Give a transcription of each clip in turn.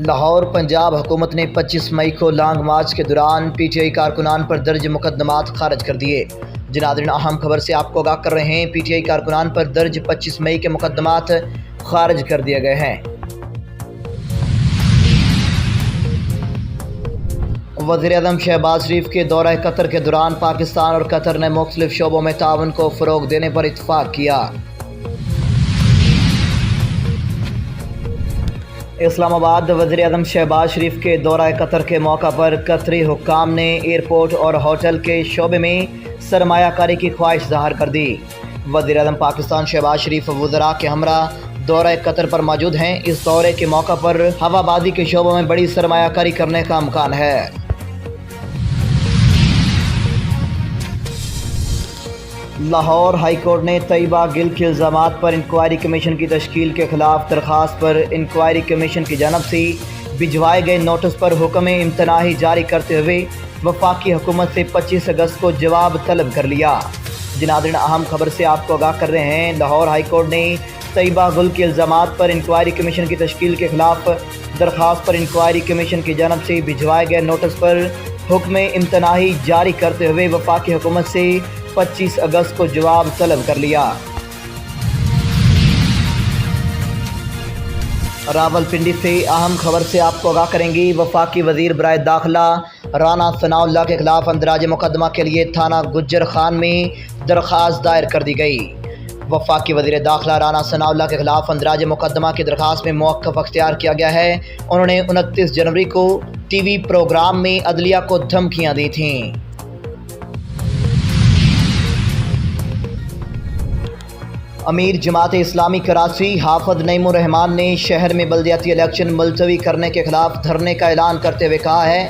لاہور پنجاب حکومت نے 25 مئی کو لانگ مارچ کے دوران پی ٹی آئی کارکنان پر درج مقدمات خارج کر دیے۔ ناظرین، اہم خبر سے آپ کو آگاہ کر رہے ہیں، پی ٹی آئی کارکنان پر درج 25 مئی کے مقدمات خارج کر دیے گئے ہیں۔ وزیر اعظم شہباز شریف کے دورہ قطر کے دوران پاکستان اور قطر نے مختلف شعبوں میں تعاون کو فروغ دینے پر اتفاق کیا۔ اسلام آباد۔ وزیر اعظم شہباز شریف کے دورہ قطر کے موقع پر قطری حکام نے ایئرپورٹ اور ہوٹل کے شعبے میں سرمایہ کاری کی خواہش ظاہر کر دی۔ وزیر اعظم پاکستان شہباز شریف وزراء کے ہمراہ دورہ قطر پر موجود ہیں۔ اس دورے کے موقع پر ہوا بازی کے شعبوں میں بڑی سرمایہ کاری کرنے کا امکان ہے۔ لاہور ہائی کورٹ نے طیبہ گل کے الزامات پر انکوائری کمیشن کی تشکیل کے خلاف درخواست پر انکوائری کمیشن کی جانب سے بھجوائے گئے نوٹس پر حکم امتناعی جاری کرتے ہوئے وفاقی حکومت سے 25 اگست کو جواب طلب کر لیا۔ ناظرین، اہم خبر سے آپ کو آگاہ کر رہے ہیں، لاہور ہائی کورٹ نے طیبہ گل کے الزامات پر انکوائری کمیشن کی تشکیل کے خلاف درخواست پر انکوائری کمیشن کی جانب سے بھجوائے گئے نوٹس پر حکم امتناعی جاری کرتے ہوئے وفاقی حکومت سے 25 اگست کو جواب طلب کر لیا۔ راولپنڈی سے اہم خبر سے آپ کو آگاہ کریں گی، وفاقی وزیر برائے داخلہ رانا ثناء اللہ کے خلاف اندراج مقدمہ کے لیے تھانہ گجر خان میں درخواست دائر کر دی گئی۔ وفاقی وزیر داخلہ رانا ثناء اللہ کے خلاف اندراج مقدمہ کی درخواست میں موقف اختیار کیا گیا ہے۔ انہوں نے 29 جنوری کو ٹی وی پروگرام میں عدلیہ کو دھمکیاں دی تھیں۔ امیر جماعت اسلامی کراچی حافظ نعیم الرحمان نے شہر میں بلدیاتی الیکشن ملتوی کرنے کے خلاف دھرنے کا اعلان کرتے ہوئے کہا ہے،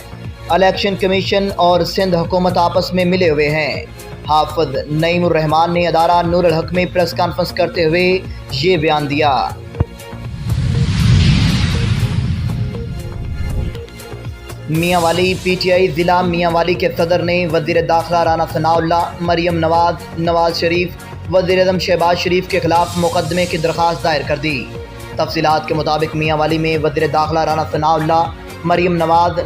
الیکشن کمیشن اور سندھ حکومت آپس میں ملے ہوئے ہیں۔ حافظ نعیم الرحمان نے ادارہ نور الحق میں پریس کانفرنس کرتے ہوئے یہ بیان دیا۔ میاں والی پی ٹی آئی ضلع میاں والی کے صدر نے وزیر داخلہ رانا ثناء اللہ، مریم نواز شریف، وزیر اعظم شہباز شریف کے خلاف مقدمے کی درخواست دائر کر دی۔ تفصیلات کے مطابق میاں والی میں وزیر داخلہ رانا ثناء اللہ، مریم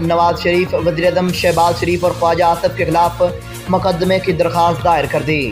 نواز شریف، وزیر اعظم شہباز شریف اور خواجہ آصف کے خلاف مقدمے کی درخواست دائر کر دی۔